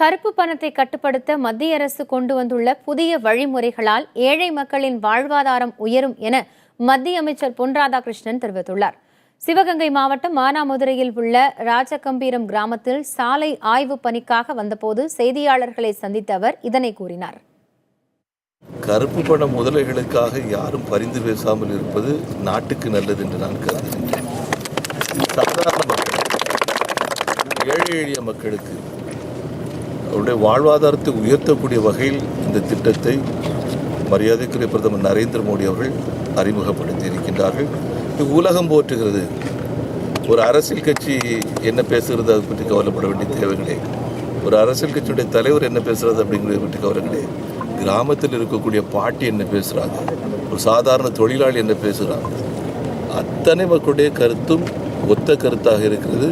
கருப்பு பணத்தை கட்டுப்படுத்த மத்திய அரசு கொண்டு வந்துள்ள புதிய வழிமுறைகளால் ஏழை மக்களின் வாழ்வாதாரம் உயரும் என மத்திய அமைச்சர் பொன் ராதாகிருஷ்ணன் தெரிவித்துள்ளார். சிவகங்கை மாவட்டம் மானாமதுரையில் உள்ள ராஜகம்பீரம் கிராமத்தில் சாலை ஆய்வு பணிக்காக வந்தபோது செய்தியாளர்களை சந்தித்த அவர் இதனை கூறினார். கருப்பு பண முதலைகளுக்காக யாரும் பரிந்து பேசாமல் இருப்பது நாட்டுக்கு நல்லது என்று நான் கருதுகின்றேன். சாதாரண மக்கள், ஏழை எளிய மக்களுக்கு அவருடைய வாழ்வாதாரத்தை உயர்த்தக்கூடிய வகையில் இந்த திட்டத்தை மரியாதைக்குரிய பிரதமர் நரேந்திர மோடி அவர்கள் அறிமுகப்படுத்தி இருக்கின்றார்கள். இது உலகம் போற்றுகிறது. ஒரு அரசியல் கட்சி என்ன பேசுகிறது அதை பற்றி கவலைப்பட வேண்டிய தேவைகளே, ஒரு அரசியல் கட்சியுடைய தலைவர் என்ன பேசுகிறது அப்படிங்கிறத பற்றி கவலைகளே, கிராமத்தில் இருக்கக்கூடிய பாட்டி என்ன பேசுகிறாங்க, ஒரு சாதாரண தொழிலாளி என்ன பேசுகிறாங்க, அத்தனை மக்களுடைய கருத்தும் ஒத்த கருத்தாக இருக்கிறது.